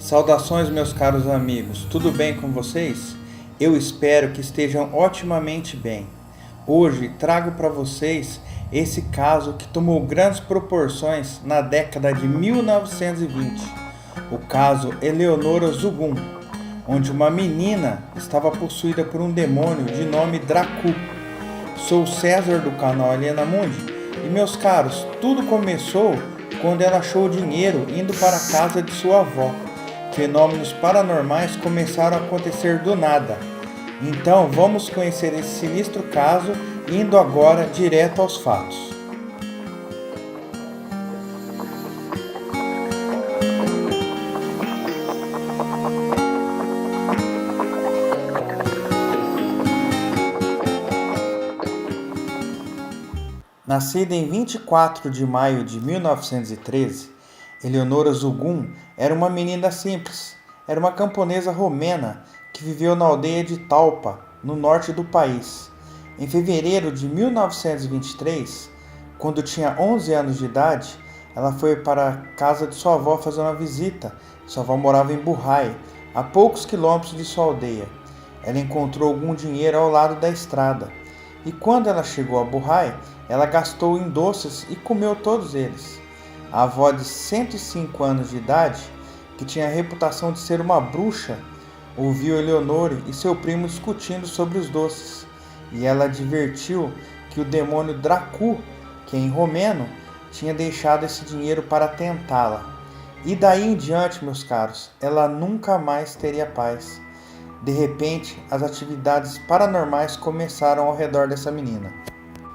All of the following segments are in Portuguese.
Saudações, meus caros amigos, tudo bem com vocês? Eu espero que estejam otimamente bem. Hoje trago para vocês esse caso que tomou grandes proporções na década de 1920, o caso Eleonora Zugum, onde uma menina estava possuída por um demônio de nome Dracu. Sou César do canal Aliena Mundi e, meus caros, tudo começou quando ela achou dinheiro indo para a casa de sua avó. Fenômenos paranormais começaram a acontecer do nada. Então vamos conhecer esse sinistro caso, indo agora direto aos fatos. Nascida em 24 de maio de 1913, Eleonora Zugum era uma menina simples. Era uma camponesa romena que viveu na aldeia de Talpa, no norte do país. Em fevereiro de 1923, quando tinha 11 anos de idade, ela foi para a casa de sua avó fazer uma visita. Sua avó morava em Burrai, a poucos quilômetros de sua aldeia. Ela encontrou algum dinheiro ao lado da estrada. E quando ela chegou a Burrai, ela gastou em doces e comeu todos eles. A avó de 105 anos de idade, que tinha a reputação de ser uma bruxa, ouviu Eleonore e seu primo discutindo sobre os doces, e ela advertiu que o demônio Dracu, que em romeno, tinha deixado esse dinheiro para tentá-la. E daí em diante, meus caros, ela nunca mais teria paz. De repente, as atividades paranormais começaram ao redor dessa menina.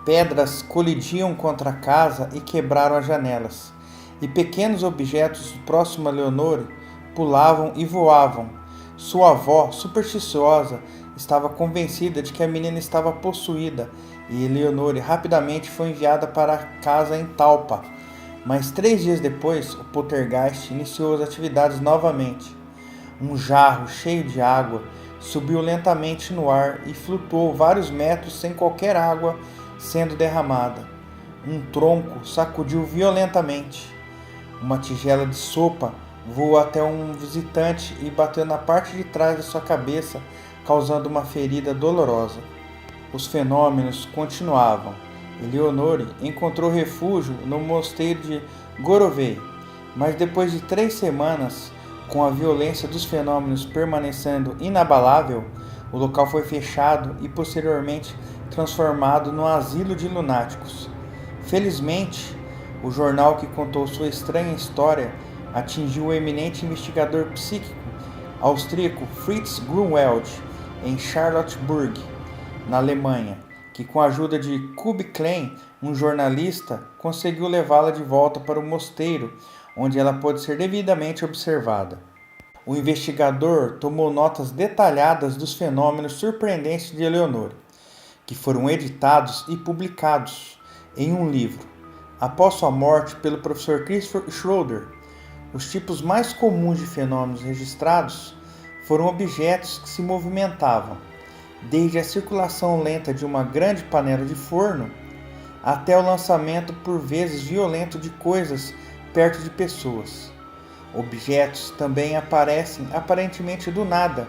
Pedras colidiam contra a casa e quebraram as janelas, e pequenos objetos próximos a Eleonore pulavam e voavam. Sua avó, supersticiosa, estava convencida de que a menina estava possuída, e Eleonore rapidamente foi enviada para a casa em Talpa. Mas 3 dias depois, o poltergeist iniciou as atividades novamente. Um jarro cheio de água subiu lentamente no ar e flutuou vários metros sem qualquer água sendo derramada. Um tronco sacudiu violentamente. Uma tigela de sopa voou até um visitante e bateu na parte de trás de sua cabeça, causando uma ferida dolorosa. Os fenômenos continuavam. Eleonore encontrou refúgio no mosteiro de Gorovei, mas depois de 3 semanas, com a violência dos fenômenos permanecendo inabalável, o local foi fechado e posteriormente transformado num asilo de lunáticos. Felizmente, o jornal que contou sua estranha história atingiu o eminente investigador psíquico austríaco Fritz Grunwald, em Charlottenburg, na Alemanha, que com a ajuda de Kurt Klein, um jornalista, conseguiu levá-la de volta para o mosteiro, onde ela pôde ser devidamente observada. O investigador tomou notas detalhadas dos fenômenos surpreendentes de Eleonore, que foram editados e publicados em um livro. Após sua morte pelo professor Christopher Schroeder, os tipos mais comuns de fenômenos registrados foram objetos que se movimentavam, desde a circulação lenta de uma grande panela de forno até o lançamento por vezes violento de coisas perto de pessoas. Objetos também aparecem aparentemente do nada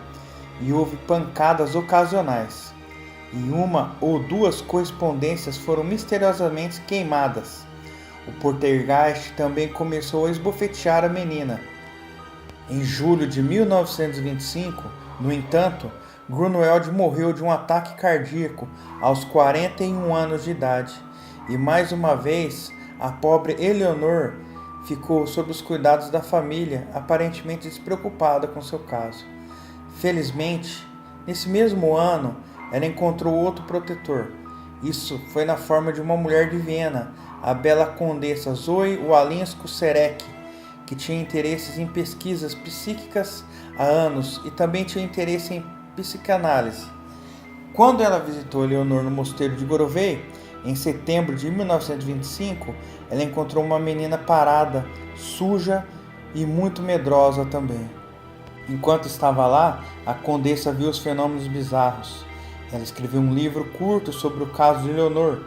e houve pancadas ocasionais. E 1 ou 2 correspondências foram misteriosamente queimadas. O poltergeist também começou a esbofetear a menina. Em julho de 1925, no entanto, Grunwald morreu de um ataque cardíaco aos 41 anos de idade. E mais uma vez, a pobre Eleonore ficou sob os cuidados da família, aparentemente despreocupada com seu caso. Felizmente, nesse mesmo ano, ela encontrou outro protetor. Isso foi na forma de uma mulher de Viena, a bela condessa Zoe Walinsko-Serek, que tinha interesses em pesquisas psíquicas há anos e também tinha interesse em psicanálise. Quando ela visitou Eleonore no mosteiro de Gorovei, em setembro de 1925, ela encontrou uma menina parada, suja e muito medrosa também. Enquanto estava lá, a condessa viu os fenômenos bizarros. Ela escreveu um livro curto sobre o caso de Eleonore,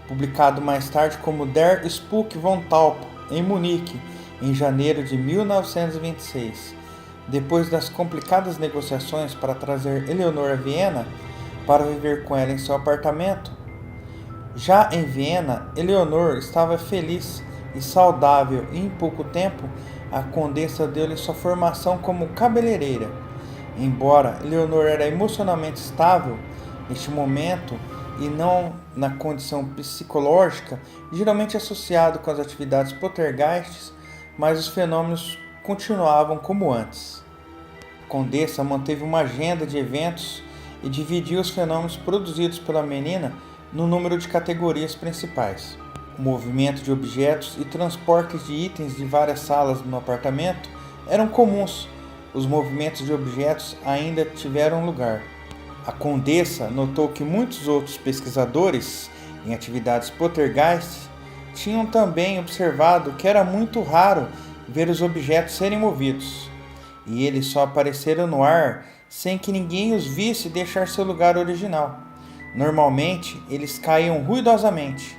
publicado mais tarde como Der Spuk von Talpa, em Munique, em janeiro de 1926. Depois das complicadas negociações para trazer Eleonor a Viena para viver com ela em seu apartamento, já em Viena, Eleonor estava feliz e saudável e em pouco tempo a condessa deu-lhe sua formação como cabeleireira. Embora Eleonor era emocionalmente estável neste momento e não na condição psicológica, geralmente associado com as atividades poltergeists, mas os fenômenos continuavam como antes. A condessa manteve uma agenda de eventos e dividiu os fenômenos produzidos pela menina no número de categorias principais. O movimento de objetos e transportes de itens de várias salas no apartamento eram comuns. Os movimentos de objetos ainda tiveram lugar. A condessa notou que muitos outros pesquisadores em atividades poltergeist tinham também observado que era muito raro ver os objetos serem movidos, e eles só apareceram no ar sem que ninguém os visse deixar seu lugar original. Normalmente, eles caíam ruidosamente,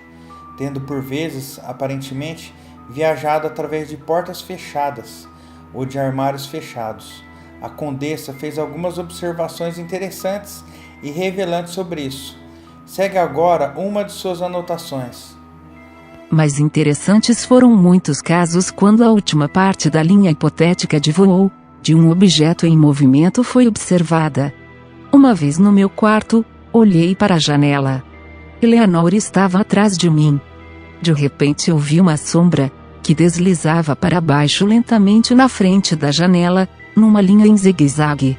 tendo por vezes, aparentemente, viajado através de portas fechadas ou de armários fechados. A condessa fez algumas observações interessantes e revelantes sobre isso. Segue agora uma de suas anotações. Mas interessantes foram muitos casos quando a última parte da linha hipotética de voo de um objeto em movimento foi observada. Uma vez no meu quarto, olhei para a janela. Eleanor estava atrás de mim. De repente eu vi uma sombra, que deslizava para baixo lentamente na frente da janela, numa linha em zigue-zague.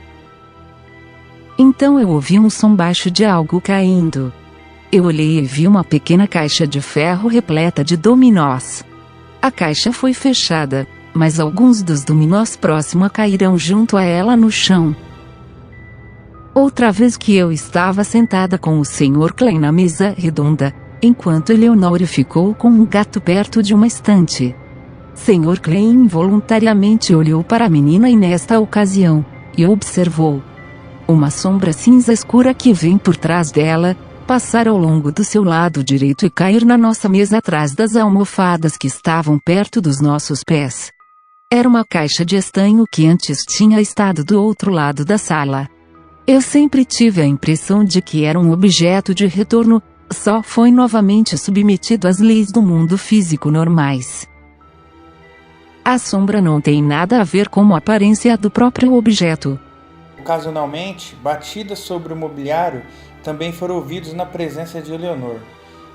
Então eu ouvi um som baixo de algo caindo. Eu olhei e vi uma pequena caixa de ferro repleta de dominós. A caixa foi fechada, mas alguns dos dominós próximos caíram junto a ela no chão. Outra vez que eu estava sentada com o Sr. Klein na mesa redonda, enquanto Eleonor ficou com um gato perto de uma estante. Sr. Klein involuntariamente olhou para a menina e nesta ocasião, e observou uma sombra cinza escura que vem por trás dela, passar ao longo do seu lado direito e cair na nossa mesa atrás das almofadas que estavam perto dos nossos pés. Era uma caixa de estanho que antes tinha estado do outro lado da sala. Eu sempre tive a impressão de que era um objeto de retorno, só foi novamente submetido às leis do mundo físico normais. A sombra não tem nada a ver com a aparência do próprio objeto. Ocasionalmente, batidas sobre o mobiliário também foram ouvidos na presença de Eleonor,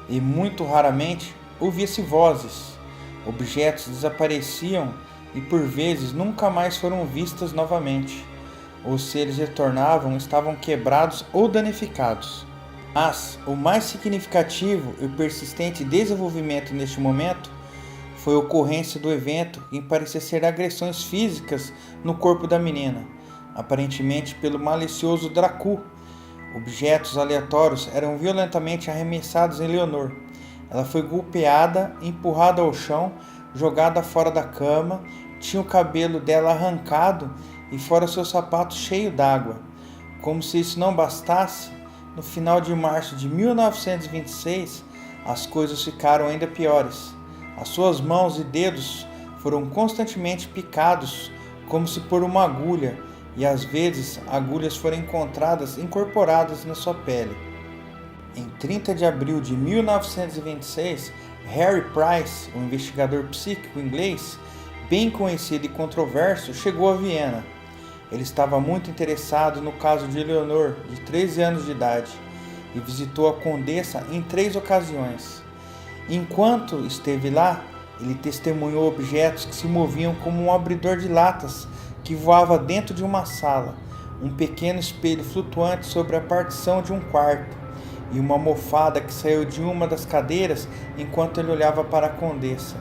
e muito raramente ouvia-se vozes. Objetos desapareciam e por vezes nunca mais foram vistos novamente, ou se eles retornavam estavam quebrados ou danificados. Mas o mais significativo e persistente desenvolvimento neste momento foi a ocorrência do evento em parecia ser agressões físicas no corpo da menina, aparentemente pelo malicioso Dracu. Objetos aleatórios eram violentamente arremessados em Eleonor. Ela foi golpeada, empurrada ao chão, jogada fora da cama, tinha o cabelo dela arrancado e fora seu sapato cheio d'água. Como se isso não bastasse, no final de março de 1926, as coisas ficaram ainda piores. As suas mãos e dedos foram constantemente picados, como se por uma agulha, e às vezes agulhas foram encontradas incorporadas na sua pele. Em 30 de abril de 1926, Harry Price, um investigador psíquico inglês, bem conhecido e controverso, chegou a Viena. Ele estava muito interessado no caso de Eleonor, de 13 anos de idade, e visitou a condessa em 3 ocasiões. Enquanto esteve lá, ele testemunhou objetos que se moviam como um abridor de latas que voava dentro de uma sala, um pequeno espelho flutuante sobre a partição de um quarto, e uma almofada que saiu de uma das cadeiras enquanto ele olhava para a condessa.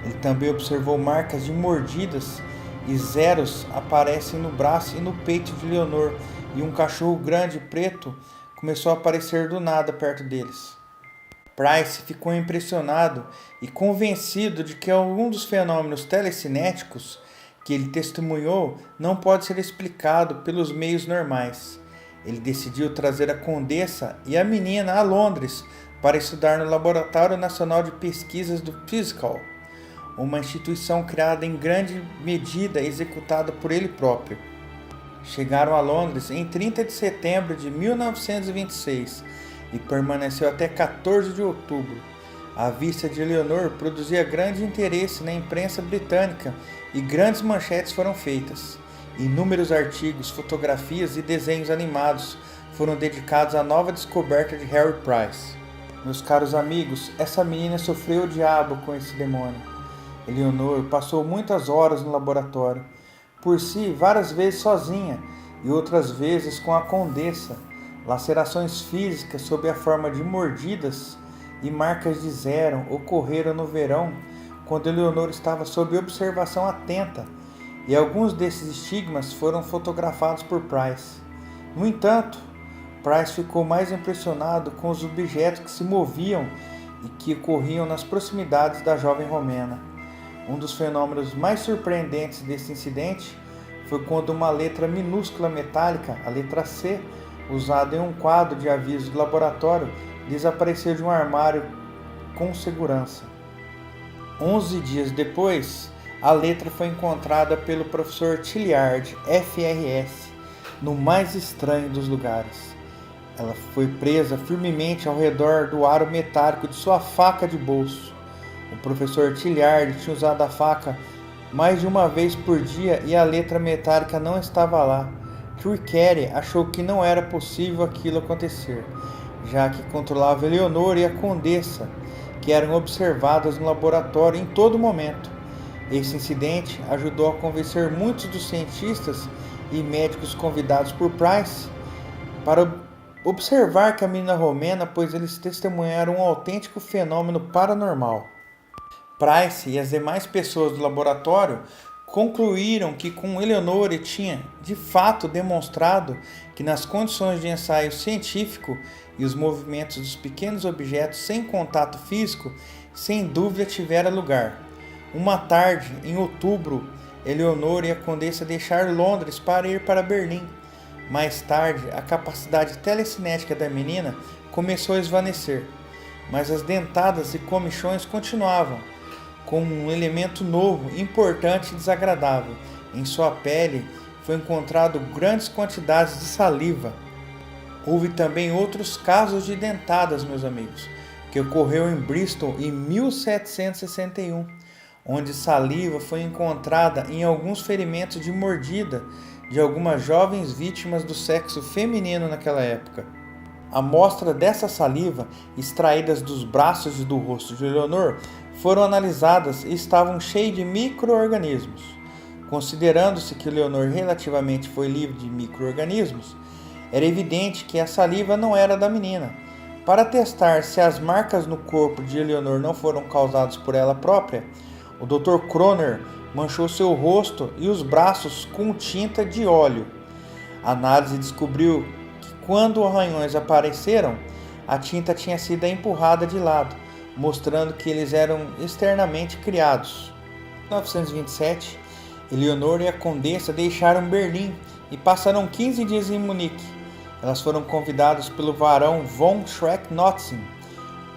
Ele também observou marcas de mordidas e zeros aparecem no braço e no peito de Eleonor, e um cachorro grande preto começou a aparecer do nada perto deles. Price ficou impressionado e convencido de que algum dos fenômenos telecinéticos que ele testemunhou não pode ser explicado pelos meios normais. Ele decidiu trazer a condessa e a menina a Londres para estudar no Laboratório Nacional de Pesquisas do Physical. uma instituição criada em grande medida executada por ele próprio. Chegaram a Londres em 30 de setembro de 1926 e permaneceu até 14 de outubro. A vista de Eleanor produzia grande interesse na imprensa britânica e grandes manchetes foram feitas. Inúmeros artigos, fotografias e desenhos animados foram dedicados à nova descoberta de Harry Price. Meus caros amigos, essa menina sofreu o diabo com esse demônio. Eleanor passou muitas horas no laboratório, por si várias vezes sozinha e outras vezes com a condessa. Lacerações físicas sob a forma de mordidas e marcas de zero ocorreram no verão, quando Eleanor estava sob observação atenta, e alguns desses estigmas foram fotografados por Price. No entanto, Price ficou mais impressionado com os objetos que se moviam e que ocorriam nas proximidades da jovem romena. Um dos fenômenos mais surpreendentes desse incidente foi quando uma letra minúscula metálica, a letra C, usada em um quadro de aviso de laboratório, desapareceu de um armário com segurança. 11 dias depois, a letra foi encontrada pelo professor Tilliard, FRS, no mais estranho dos lugares. Ela foi presa firmemente ao redor do aro metálico de sua faca de bolso. O professor Tilliard tinha usado a faca mais de uma vez por dia e a letra metálica não estava lá. Tricary achou que não era possível aquilo acontecer, já que controlava Eleanor e a condessa, que eram observadas no laboratório em todo momento. Esse incidente ajudou a convencer muitos dos cientistas e médicos convidados por Price para observar que a menina romena, pois eles testemunharam um autêntico fenômeno paranormal. Price e as demais pessoas do laboratório concluíram que com Eleanor tinha de fato demonstrado que nas condições de ensaio científico e os movimentos dos pequenos objetos sem contato físico, sem dúvida tivera lugar. Uma tarde, em outubro, Eleanor e a condessa deixaram Londres para ir para Berlim. Mais tarde, a capacidade telecinética da menina começou a esvanecer, mas as dentadas e comichões continuavam, com um elemento novo, importante e desagradável. Em sua pele foi encontrado grandes quantidades de saliva. Houve também outros casos de dentadas, meus amigos, que ocorreu em Bristol em 1761, onde saliva foi encontrada em alguns ferimentos de mordida de algumas jovens vítimas do sexo feminino naquela época. A amostra dessa saliva, extraídas dos braços e do rosto de Eleanor, foram analisadas e estavam cheias de micro-organismos. Considerando-se que Eleanor relativamente foi livre de micro-organismos, era evidente que a saliva não era da menina. Para testar se as marcas no corpo de Eleanor não foram causadas por ela própria, o Dr. Kroner manchou seu rosto e os braços com tinta de óleo. A análise descobriu que quando os arranhões apareceram, a tinta tinha sido empurrada de lado, mostrando que eles eram externamente criados. Em 1927, Eleanor e a condessa deixaram Berlim e passaram 15 dias em Munique. Elas foram convidadas pelo barão von Schreck-Notzing.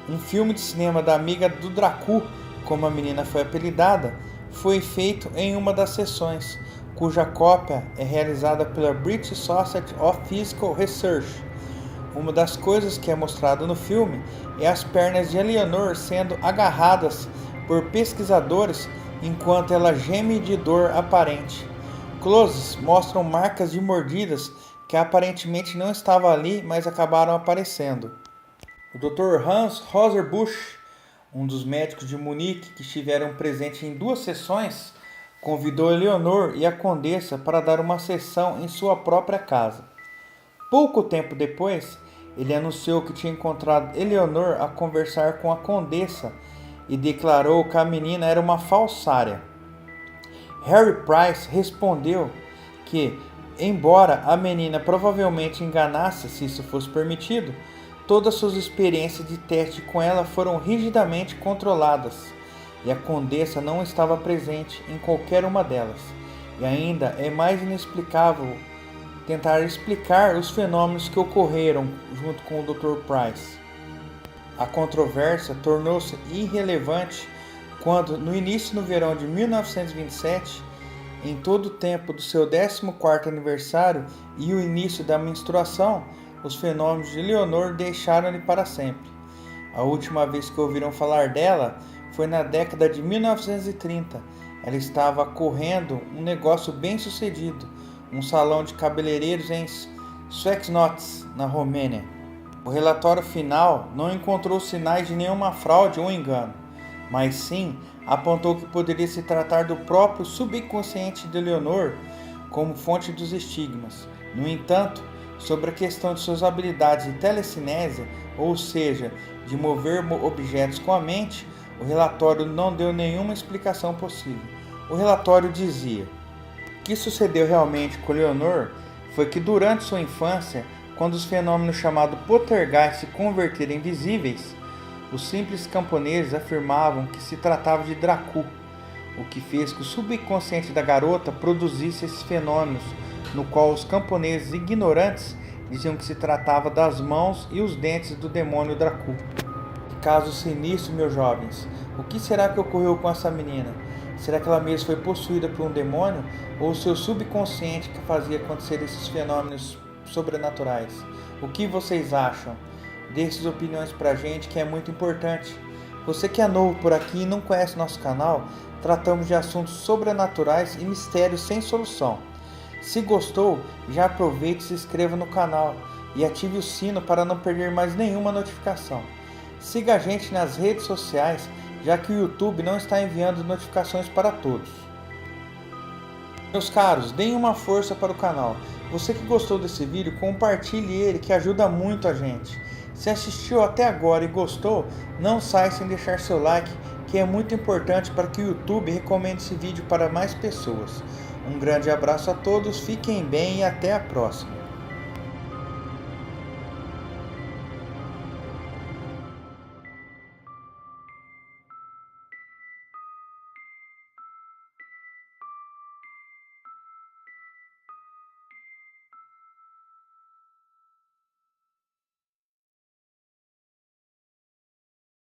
Um filme de cinema da amiga do Dracu, como a menina foi apelidada, foi feito em uma das sessões, cuja cópia é realizada pela British Society of Physical Research. Uma das coisas que é mostrada no filme é as pernas de Eleanor sendo agarradas por pesquisadores enquanto ela geme de dor aparente. Closes mostram marcas de mordidas que aparentemente não estavam ali, mas acabaram aparecendo. O Dr. Hans Roserbusch, um dos médicos de Munique que estiveram presentes em 2 sessões, convidou Eleanor e a condessa para dar uma sessão em sua própria casa. Pouco tempo depois, ele anunciou que tinha encontrado Eleanor a conversar com a condessa e declarou que a menina era uma falsária. Harry Price respondeu que, embora a menina provavelmente enganasse se isso fosse permitido, todas suas experiências de teste com ela foram rigidamente controladas e a condessa não estava presente em qualquer uma delas. E ainda é mais inexplicável tentar explicar os fenômenos que ocorreram junto com o Dr. Price. A controvérsia tornou-se irrelevante quando, no início no verão de 1927, em todo o tempo do seu 14º aniversário e o início da menstruação, os fenômenos de Leonor deixaram-lhe para sempre. A última vez que ouviram falar dela foi na década de 1930. Ela estava correndo um negócio bem sucedido, um salão de cabeleireiros em Szexnots, na Romênia. O relatório final não encontrou sinais de nenhuma fraude ou engano, mas sim apontou que poderia se tratar do próprio subconsciente de Leonor como fonte dos estigmas. No entanto, sobre a questão de suas habilidades de telecinésia, ou seja, de mover objetos com a mente, o relatório não deu nenhuma explicação possível. O relatório dizia: o que sucedeu realmente com Leonor foi que durante sua infância, quando os fenômenos chamados poltergeist se converteram em visíveis, os simples camponeses afirmavam que se tratava de Dracu, o que fez que o subconsciente da garota produzisse esses fenômenos, no qual os camponeses ignorantes diziam que se tratava das mãos e os dentes do demônio Dracu. Caso sinistro, meus jovens, o que será que ocorreu com essa menina? Será que ela mesma foi possuída por um demônio ou o seu subconsciente que fazia acontecer esses fenômenos sobrenaturais? O que vocês acham? Deixe suas opiniões pra gente, que é muito importante. Você que é novo por aqui e não conhece nosso canal, tratamos de assuntos sobrenaturais e mistérios sem solução. Se gostou, já aproveite e se inscreva no canal e ative o sino para não perder mais nenhuma notificação. Siga a gente nas redes sociais, já que o YouTube não está enviando notificações para todos. Meus caros, deem uma força para o canal. Você que gostou desse vídeo, compartilhe ele, que ajuda muito a gente. Se assistiu até agora e gostou, não saia sem deixar seu like, que é muito importante para que o YouTube recomende esse vídeo para mais pessoas. Um grande abraço a todos, fiquem bem e até a próxima.